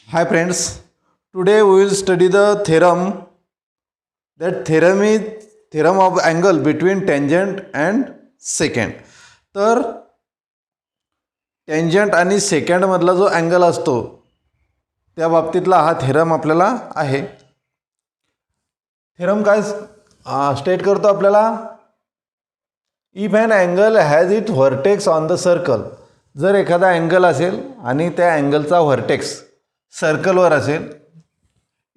Hi friends, today we will study the theorem. That theorem is theorem of angle between tangent and secant. तर tangent आणि secant मधला जो angle असतो त्या बाबतीतला हा theorem आपल्याला आहे. theorem काय स्टेट करतो आपल्याला, if an angle has its vertex on the circle, जर एखादा अँगल असेल आणि त्या अँगलचा व्हर्टेक्स सर्कलवर असेल,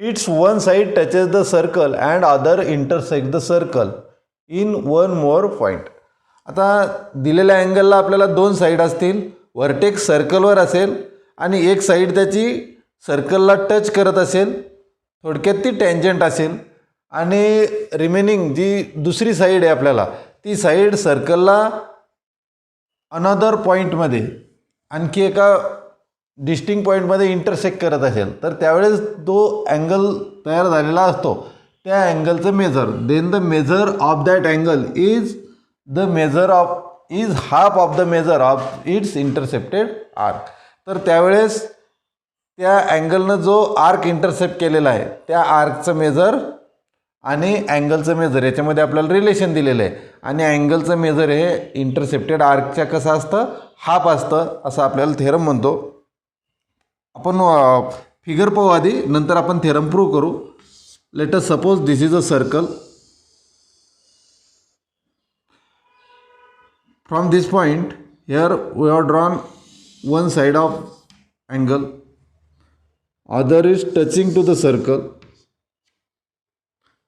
its one side touches the circle and other intersect the circle in one more point. आता दिलेल्या अँगलला आपल्याला दोन साईड असतील, व्हर्टेक्स सर्कलवर असेल आणि एक साईड त्याची सर्कलला टच करत असेल, थोडक्यात ती टँजंट असेल, आणि रिमेनिंग जी दुसरी साईड आहे आपल्याला ती साईड सर्कलला अनदर पॉईंटमध्ये आणखी एका डिस्टिंक्ट पॉईंटमध्ये इंटरसेक्ट करत असेल, तर त्यावेळेस तो अँगल तयार झालेला असतो त्या अँगलचं measure. Then the measure of that angle is half of the measure of its intercepted arc. तर त्यावेळेस त्या अँगलनं जो आर्क इंटरसेप्ट केलेला आहे त्या आर्कचं मेजर आणि अँगलचं मेजर याच्यामध्ये आपल्याला रिलेशन दिलेलं आहे, आणि अँगलचं मेजर हे इंटरसेप्टेड आर्कच्या कसं असतं, हाफ असतं, असं आपल्याला थेरम म्हणतो. आपण फिगर पाहू आधी, नंतर आपण थेरम प्रूव्ह करू. Let us suppose this is a circle. From this point here we have drawn one side of angle, other is touching to the circle.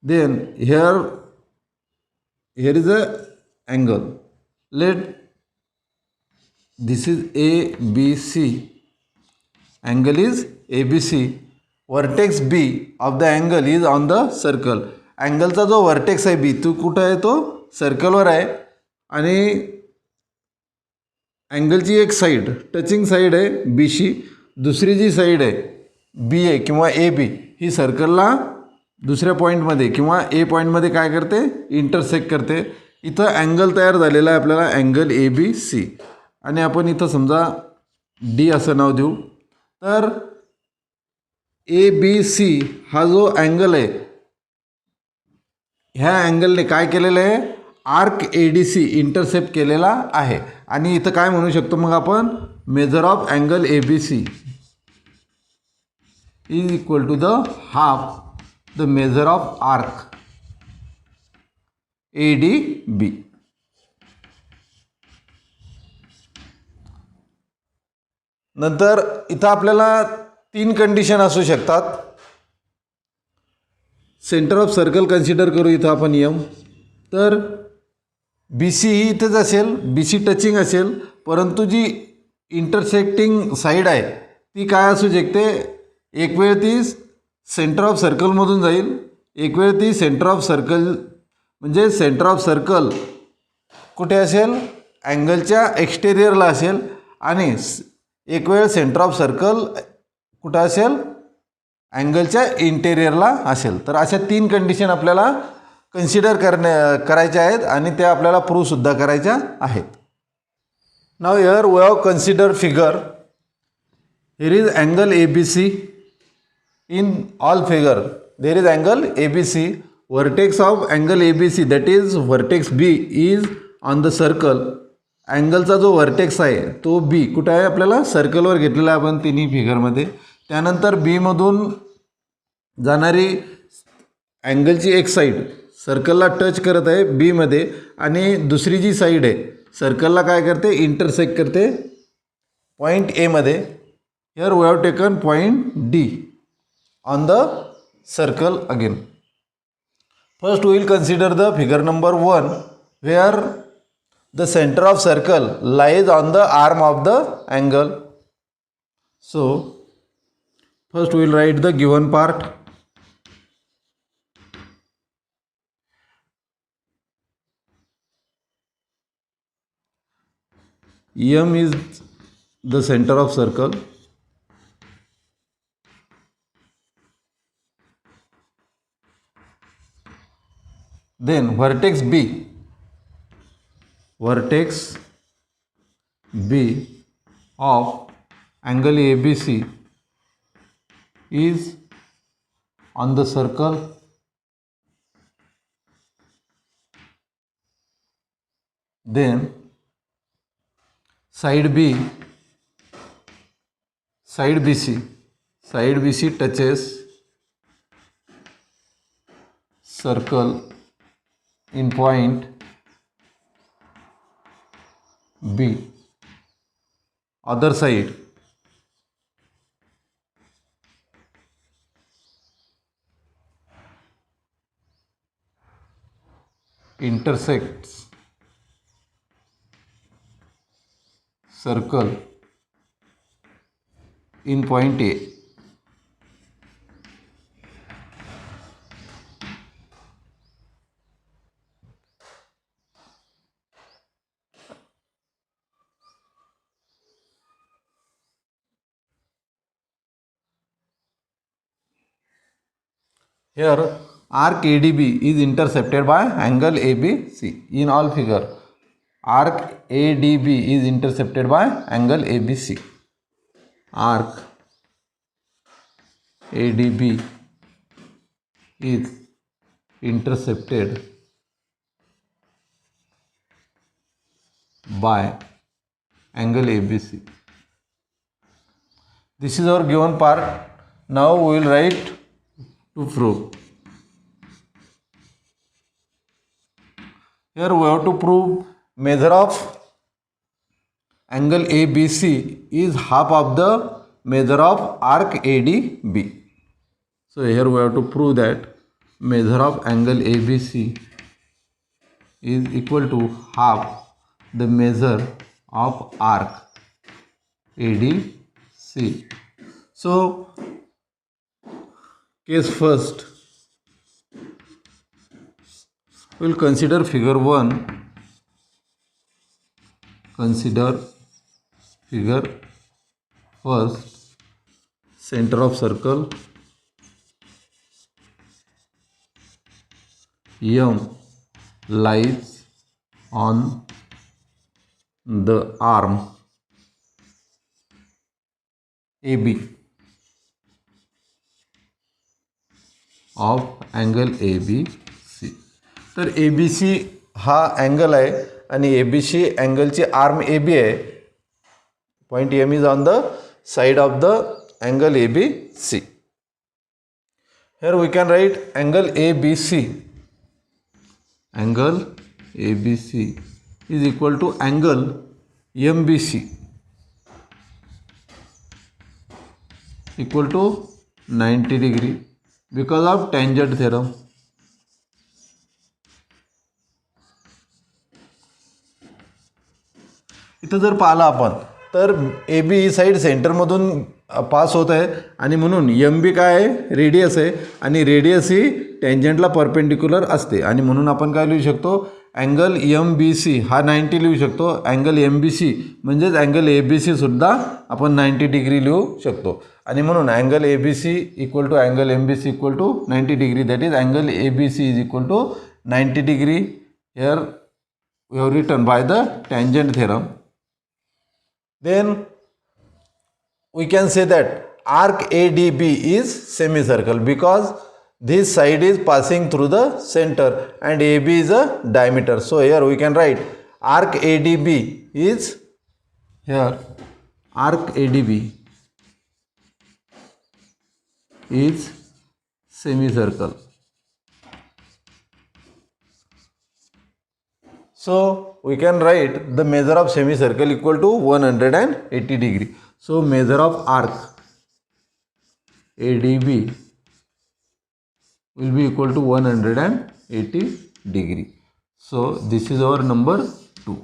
Then here is a angle. Let this is ABC. Angle is ABC. Vertex B of the angle is on the circle. Angle चा जो vertex आहे B तो कुठं आहे, तो सर्कलवर आहे, आणि अँगलची एक साईड टचिंग साईड आहे बीशी, दुसरी जी साईड आहे बी ए किंवा ए बी ही सर्कलला दुसऱ्या पॉईंटमध्ये किंवा ए पॉईंटमध्ये काय करते, इंटरसेक्ट करते. इथं अँगल तयार झालेला आहे आपल्याला, अँगल ए बी सी, आणि आपण इथं समजा डी असं नाव देऊ. तर ए बी सी हा जो अँगल आहे, ह्या अँगलने काय केलेलं आहे, arc A D C intercept केलेला आहे. आणि इथं काय म्हणू शकतो मग आपण, measure of angle A B C is equal to the half the measure of arc ADB. नंतर इथं आपल्याला तीन कंडिशन असू शकतात. सेंटर ऑफ सर्कल कन्सिडर करू इथं आपण एम. तर बी सी ही इथेच असेल, बी सी टचिंग असेल, परंतु जी इंटरसेक्टिंग साईड आहे ती काय असू शकते, एक वेळ ती सेंटर ऑफ सर्कलमधून जाईल, एक वेळ ती सेंटर ऑफ सर्कल म्हणजे सेंटर ऑफ सर्कल कुठे असेल, अँगलच्या एक्सटेरियरला असेल, आणि एक वेळ सेंटर ऑफ सर्कल कुठं असेल, अँगलच्या इंटेरियरला असेल. तर अशा तीन कंडिशन आपल्याला कन्सिडर करायच्या आहेत आणि त्या आपल्याला प्रूव्हसुद्धा करायच्या आहेत. Now here we have consider figure. Here is angle A B C. In all figure there is angle ABC. Vertex of angle ABC, that is vertex B, is on the circle. अँगलचा जो vertex आहे तो B कुठं आहे, आपल्याला सर्कलवर घेतलेला आहे आपण तिन्ही फिगरमध्ये. त्यानंतर बीमधून जाणारी अँगलची एक साईड सर्कलला टच करत आहे बीमध्ये, आणि दुसरी जी साईड आहे सर्कलला काय करते, इंटरसेक्ट करते पॉईंट एमध्ये. Here we have taken point D on the circle again. First we will consider the figure number 1 where the center of circle lies on the arm of the angle. So first we will write the given part. M is the center of circle. Then vertex B of angle ABC is on the circle, then side BC touches circle in point B. Other side intersects circle in point A. Here arc ADB is intercepted by angle ABC. In all figure, arc ADB is intercepted by angle ABC. Arc ADB is intercepted by angle ABC. This is our given part. Now we will write to prove. Here we have to prove measure of angle ABC is half of the measure of arc ADB. So here we have to prove that measure of angle ABC is equal to half the measure of arc ADC. So case first, we will consider figure 1. Consider figure first. Center of circle M lies on the arm AB of angle ABC. तर ABC हा angle आहे आणि ABC अँगलची arm AB आहे. Point M is on the side of the angle ABC. Here we can write angle ABC. Angle ABC is equal to angle MBC equal to 90 degree because of tangent theorem. इथं जर पाहिलं आपण तर A B he side सेंटरमधून पास होत आहे आणि म्हणून M B काय आहे रेडियस आहे आणि रेडियस ही टेंजंटला परपेंडिक्युलर असते आणि म्हणून आपण काय लिहू शकतो अँगल एम बी सी हा 90 लिहू शकतो. अँगल एम बी सी म्हणजेच अँगल ए बी सी सुद्धा आपण 90 डिग्री लिहू शकतो आणि म्हणून angle A B C equal to angle M B C equal to 90 degree. That is angle A B C is equal to 90 degree. Here we have written by the tangent theorem. Then we can say that arc ADB is semicircle because this side is passing through the center and AB is a diameter. So here we can write arc ADB is here arc ADB is semicircle. So we can write the measure of semicircle equal to 180 degree. So measure of arc ADB will be equal to 180 degree. So this is our number 2.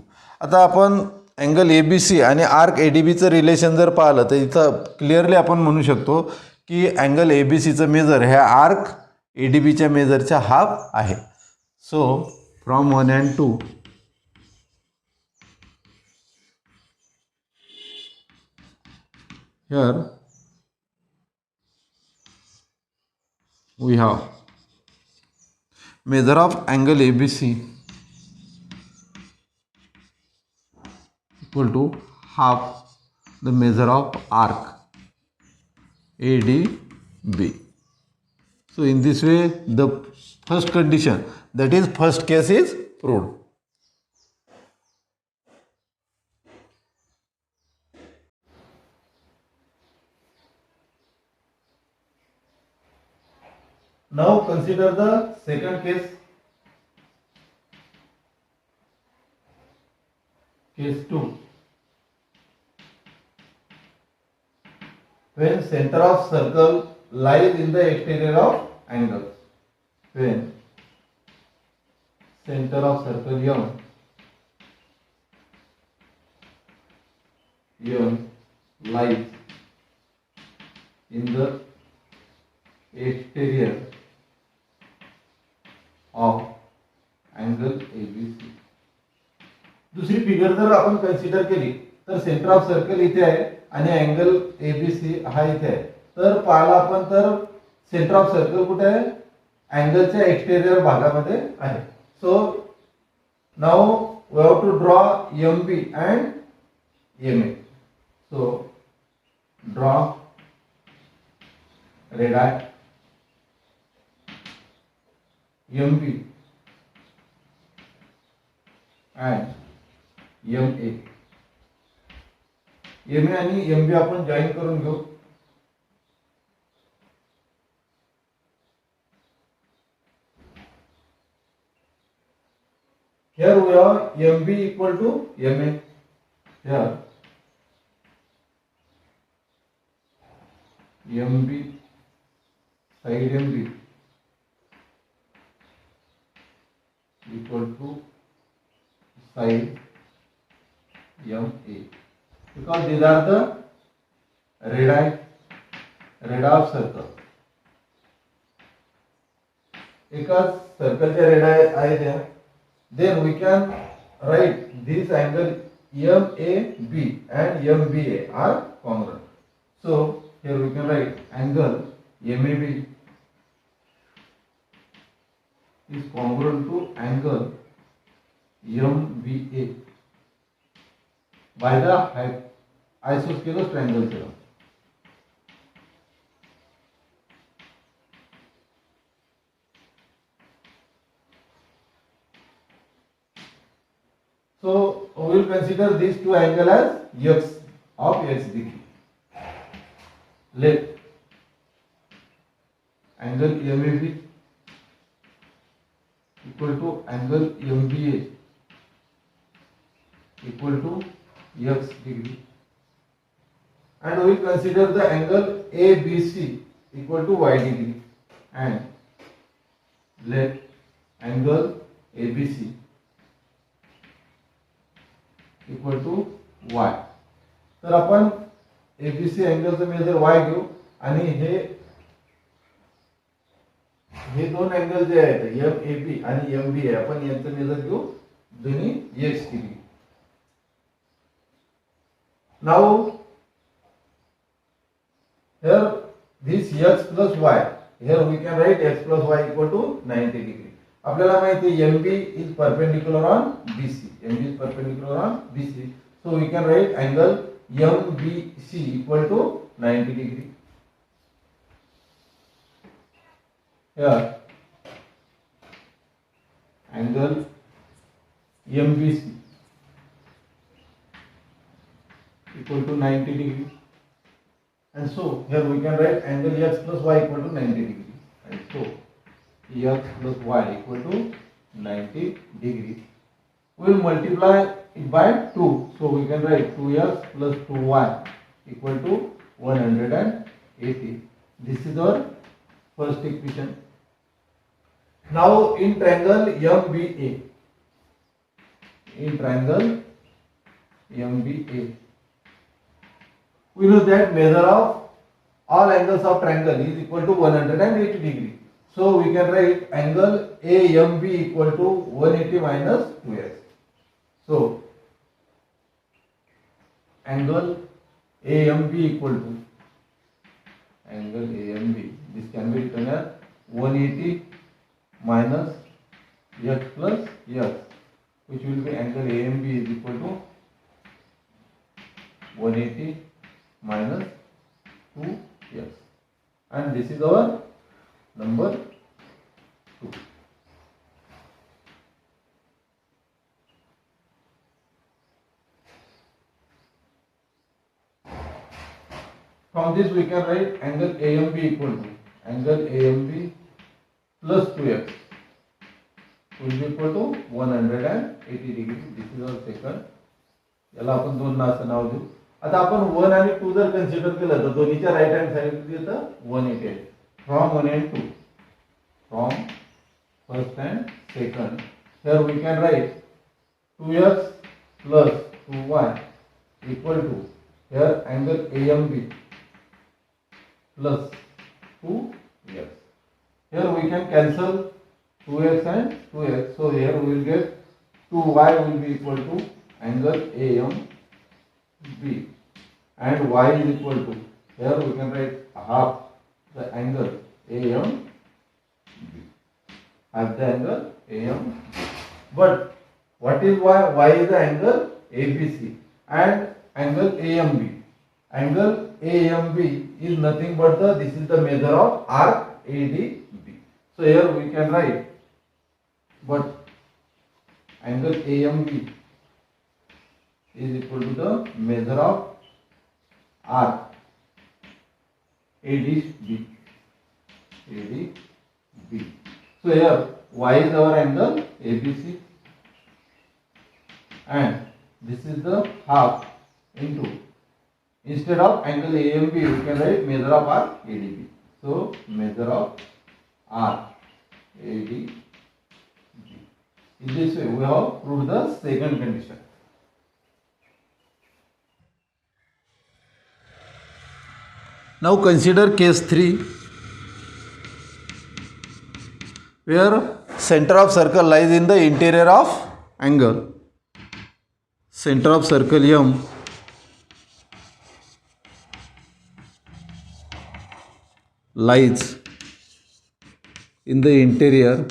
आता आपण angle ABC आणि arc ADBचं relation जर पाहिलं तर इथं clearly आपण म्हणू शकतो की अँगल ABCचं मेजर हे आर्क ADBच्या मेजरच्या हाफ आहे. So from 1 and 2 here we have measure of angle ABC equal to half the measure of arc ADB. B. So in this way, the first condition, that is first case, is proved. Now consider the second case. Case 2. When center of circle lies in the exterior of angle. When center of circle M lies in the exterior of angle ABC. दुसरी figure जर आपण consider केली तर centre of circle इथे आहे आणि angle ABC हा इथे आहे. तर पाहिला आपण तर सेंटर ऑफ सर्कल कुठे आहे? अँगलच्या एक्सटेरियर भागामध्ये आहे. So now we have to draw MB and MA. So draw radii MB and MA. MA आणि एमबी आपण जॉईन करून घेऊ. Here we have MB equal to MA. Here MB side MB equal to side MA, because these are the radii of circle. एकाच सर्कलच्या radii आहे त्या. Then we can write this angle MAB and MBA are congruent. So here we can write angle MAB is congruent to angle MBA by the isosceles triangle theorem. So we will consider these two angles as x of x degree. Let angle MAB equal to angle MBA equal to x degree, and we will consider the angle ABC equal to y degree, and let angle ABC equal to y. तर आपण ABC अँगलचं major y घेऊ आणि हे दोन angle जे आहेत MAB आणि MBA आपण यांचं major घेऊ दोन्ही x degree. Now here this x plus y, here we can write x plus y equal to 90 degree. आपल्याला माहिती आहे MB is perpendicular on BC. MB is perpendicular on BC. So we can write angle MBC equal to 90 degree. Here angle MBC equal to 90 degree. And so here we can write angle x plus y equal to 90 degree. And so x plus y equal to 90 degree. We will multiply it by 2. So we can write 2x plus 2y equal to 180. This is our first equation. Now in triangle MBA, we know that measure of all angles of triangle is equal to 180 degree. So we can write angle AMB equal to 180 minus 2x. So angle AMB equal to this can be written as 180 minus x plus x, which will be angle AMB is equal to 180 minus 2x. and this is our number 2. From this we can write angle AMB equal to angle AMB plus 2x will be equal to 180 degree. This is our second. याला आपण 2 ना असं नाव देऊ. आता आपण 1 आणि 2 जर consider केलं तर दोन्हीच्या राइट हँड साइड येतं 180 from 1 and 2 from first and second. Here we can write 2x plus 2y equal to here angle AMB plus 2x. Here we can cancel 2x and 2x. So here we will get 2y will be equal to angle AMB and y is equal to here we can write half the angle AMB. Half the angle AMB. But what is y? Y is the angle ABC and angle AMB. Angle AMB is nothing but this is the measure of arc ADB. So here we can write, but angle AMB is equal to the measure of arc ADB. So here y is our angle ABC and this is the half into, instead of angle AMB we can write measure of arc ADB. So measure of arc ADB. In this way we have proved the second condition. Now consider case 3 where center of circle lies in the interior of angle. Center of circle M lies in the interior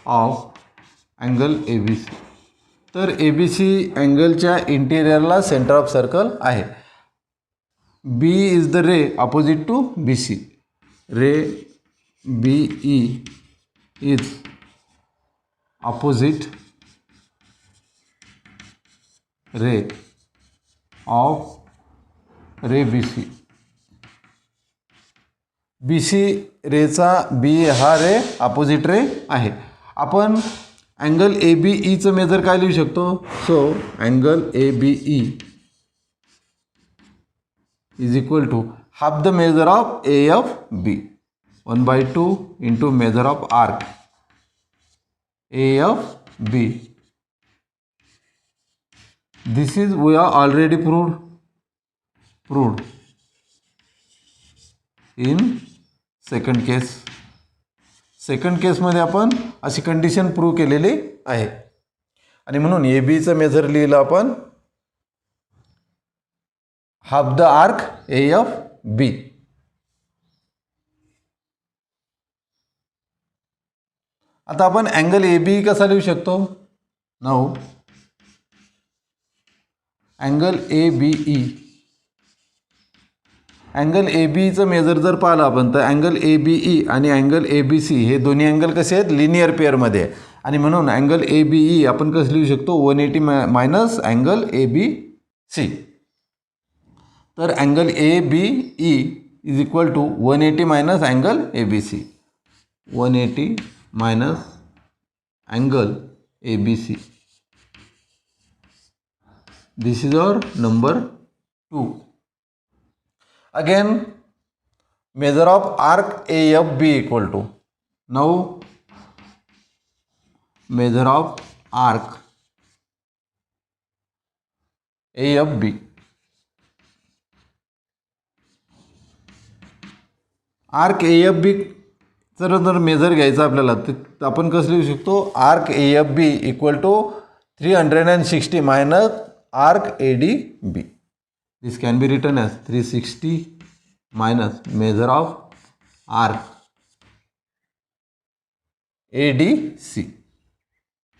of angle ABC. तर ABC अँगलच्या इंटिरियरला centre of circle आहे. B is the ray opposite to BC. Ray BE is opposite ray of ray BC. BC रेचा B हा रे opposite ray आहे. आपण angle ABE चं मेजर काय लिहू शकतो? So angle ABE is equal to half the measure of AFB 1/2 into measure of arc AFB. This is we are already proved in second case. Second केसमध्ये आपण अशी condition prove केलेली आहे आणि म्हणून AB चं मेजर लिहिलं आपण हाफ द आर्क AFB. आता आपण अँगल AB कसा लिहू शकतो? Now angle ABE, angle AB चं मेजर जर पाहिलं आपण तर अँगल ABE आणि अँगल ABC हे दोन्ही अँगल कसे आहेत? लिनियर पेअरमध्ये आहे आणि म्हणून अँगल ABE आपण कसं लिहू शकतो? 180 मायनस अँगल ABC. तर angle ABE is equal to 180 minus angle ABC. 180 minus angle ABC. This is our number 2. Again, measure of arc AFB equal to, now measure of arc AFB. Arc AFB जर measure घ्यायचा आपल्याला तर आपण कसं लिहू शकतो? Arc AFB equal to 360 minus arc ADB. This can be written as 360 minus measure of arc ADC.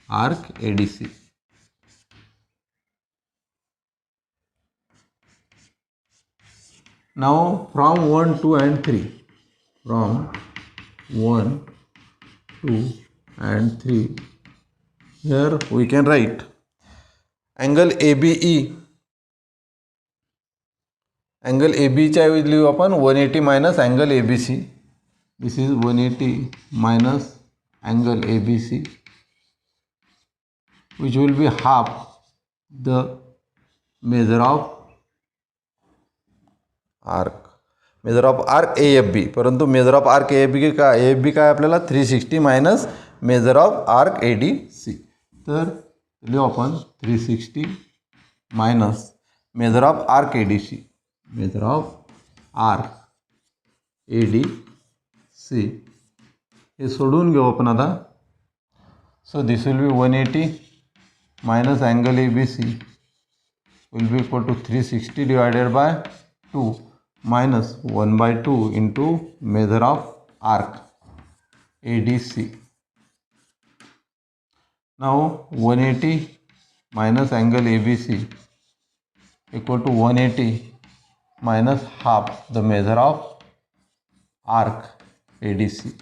Arc ADC. Now from 1, 2 and 3. From 1, 2 and 3. Here we can write angle ABE. Angle AB च्या ऐवजी लिहू आपण 180 minus angle ABC. This is 180 minus angle ABC, which will be half the measure of arc. Measure of arc AFB. परंतु measure of arc AFB काय आपल्याला 360 minus measure of arc ADC. तर लिहू आपण 360 minus measure of arc ADC. Measure of arc ADC हे सोडून घेऊ आपण आता. So this will be 180 minus angle ABC will be equal to 360 divided by 2 minus 1 by 2 into measure of arc ADC. Now 180 minus angle ABC equal to 180 minus half the measure of arc ADC.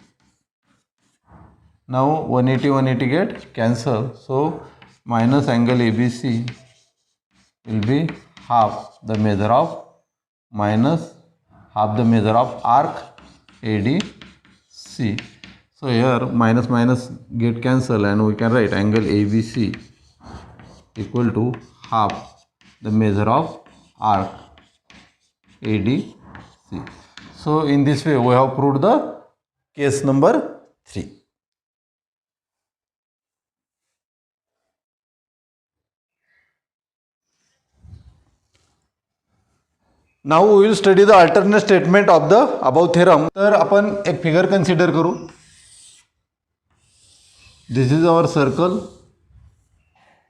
Now 180 get cancel, so minus angle ABC will be half the measure of arc ADC. So here minus minus get cancel and we can write angle ABC equal to half the measure of arc ADC. So in this way we have proved the case number 3. Now we will study the alternate statement of the above theorem. तर आपण एक figure consider करू. This is our circle.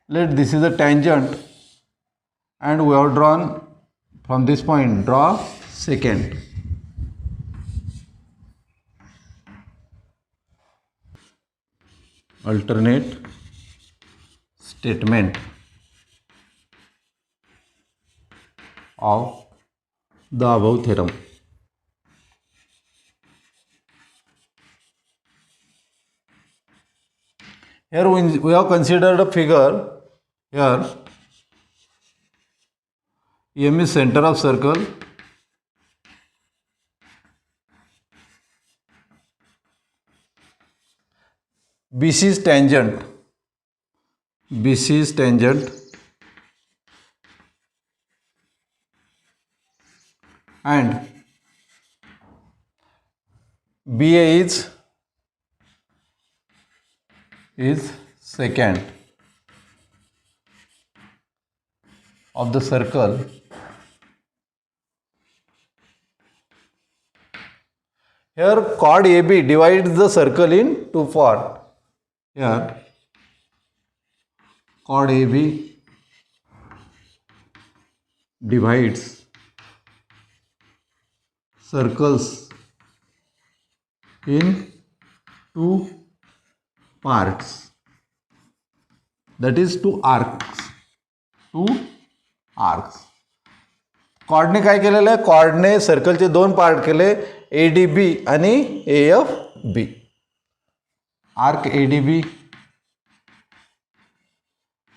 Let this is a tangent and we have drawn from this point, draw secant. Alternate statement of the above theorem. Here we have considered a figure. Here M is center of circle, BC is tangent, and BA is secant of the circle. Here chord AB divides the circle in two parts. Here chord AB divides circles in two parts, that is two arcs. कॉर्डने काय केलेलं आहे, कॉर्डने सर्कलचे दोन part केले, ADB आणि AFB. Arc ADB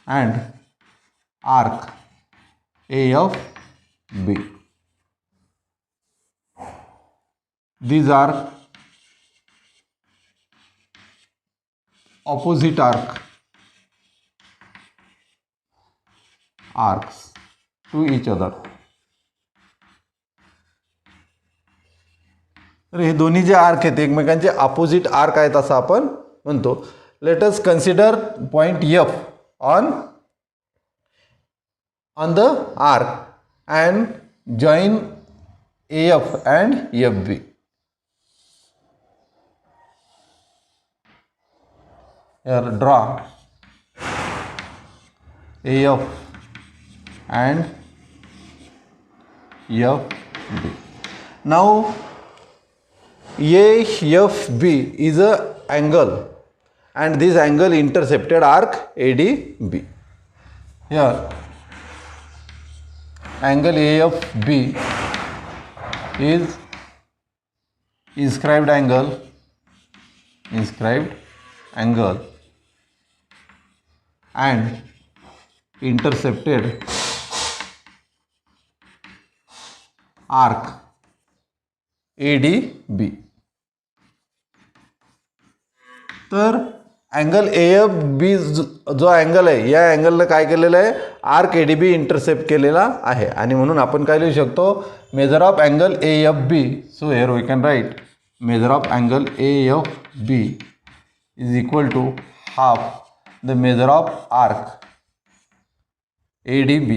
and arc AFB. These are opposite arcs to each other. तर हे दोन्ही जे arc आहेत एकमेकांचे अपोजिट आर्क आहेत असं आपण म्हणतो. Let us consider point F on the arc and join AF and FB. Here draw AF and FB. Now AFB is a angle and this angle intercepted arc ADB. Here angle AFB is inscribed angle and intercepted arc ADB. तर angle AFB जो angle आहे या अँगलनं काय केलेलं आहे, arc ADB intercept केलेला आहे आणि म्हणून आपण काय लिहू शकतो, measure of angle AFB. So here we can write measure of angle AFB is equal to half the measure of arc ADB.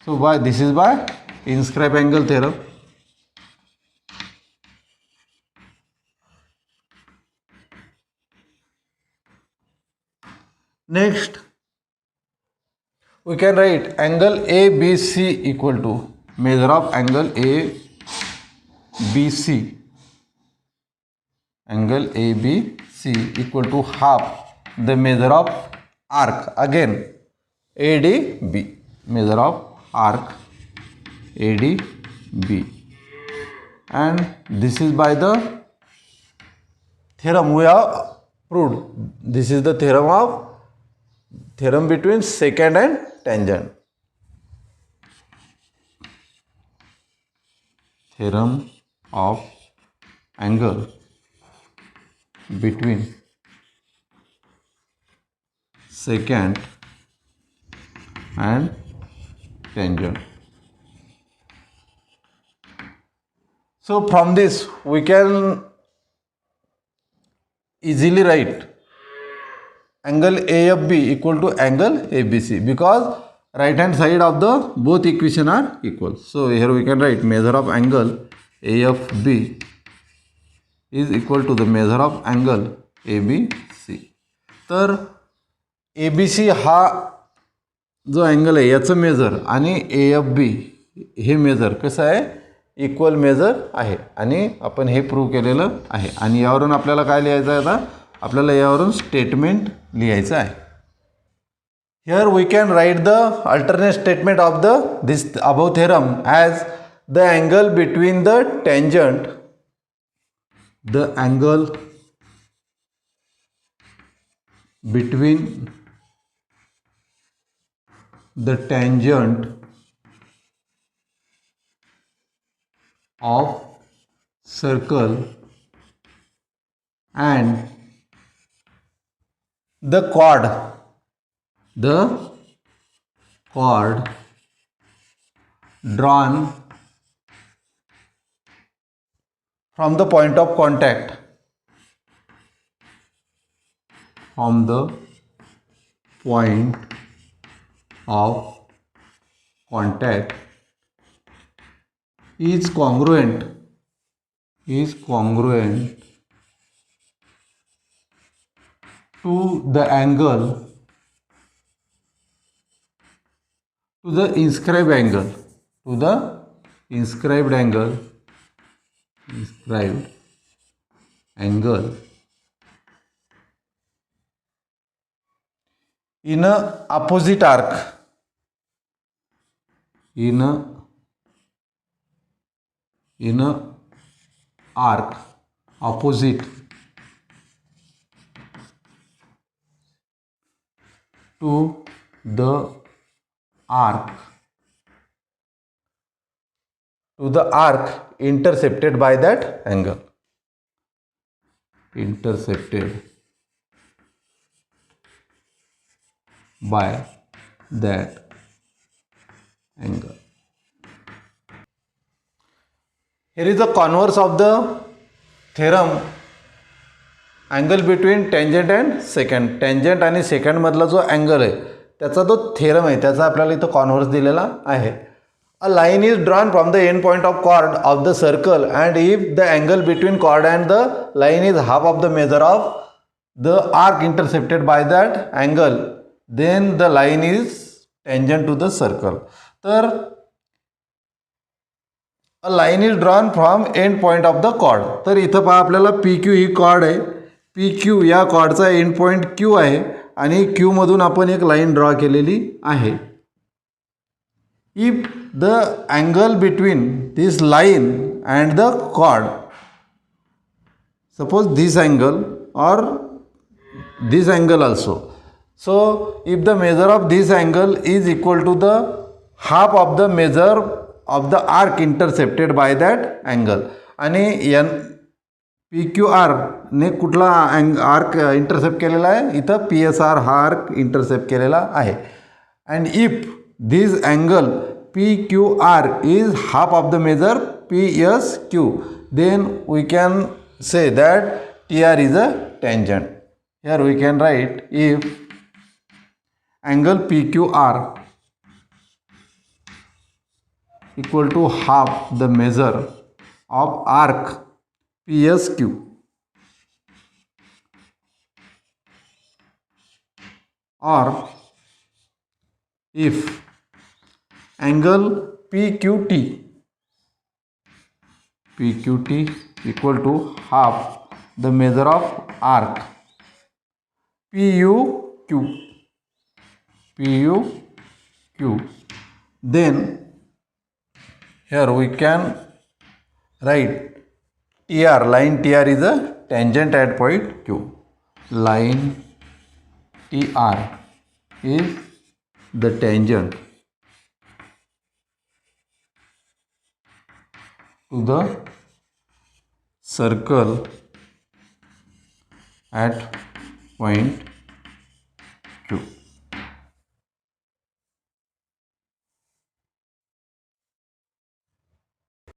So this is by inscribed angle theorem. Next, we can write angle ABC equal to measure of angle ABC. Angle ABC equal to half the measure of arc, again ADB, measure of arc ADB, and this is by the theorem we have proved. This is the theorem between secant and tangent. Theorem of angle between secant and tangent. So from this we can easily write angle AFB equal to angle ABC because right hand side of the both equation are equal. So here we can write measure of angle AFB is equal to the measure of angle ABC. तर ABC हा जो angle आहे याचं major आणि AFB हे major कसं आहे, equal major आहे आणि आपण हे प्रूव्ह केलेलं आहे. आणि यावरून आपल्याला काय लिहायचं आहे, आता आपल्याला यावरून स्टेटमेंट लिहायचं आहे. Here we can write the alternate statement of this above theorem as the angle between the tangent, the angle between the tangent of circle and the chord drawn from the point of contact, from the point of contact is congruent to the angle, to the inscribed angle, in a opposite arc, in a arc opposite to the arc intercepted by that angle, Here is the converse of the theorem angle between tangent and secant. Tangent आणि secant मधला जो angle आहे त्याचा जो theorem आहे त्याचा आपल्याला इथं कॉन्व्हर्स दिलेला आहे. A line is drawn from the end point of chord of the circle and if the angle between chord and the line is half of the measure of the arc intercepted by that angle, then the line is tangent to the circle. तर a line is drawn from end point of the chord. तर इथं पहा आपल्याला PQ ही chord आहे. PQ या chordचा end point Q आहे आणि Q मधून आपण एक लाईन ड्रॉ केलेली आहे. if the angle between this line and the chord, suppose this angle or this angle also. So if the measure of this angle is equal to the half of the measure of the arc intercepted by that angle, आणि N P Q R ने कुठला arc intercept केलेला आहे, इथं P S R हा arc intercept केलेला आहे. And if this angle P Q R is half of the major P S Q, then we can say that TR is a tangent. Here we can write, if angle PQR equal to half the measure of arc PSQ, or if angle PQT equal to half the measure of arc PUQ, then here we can write TR, line TR is a tangent at point Q. Line TR is the tangent to the circle at point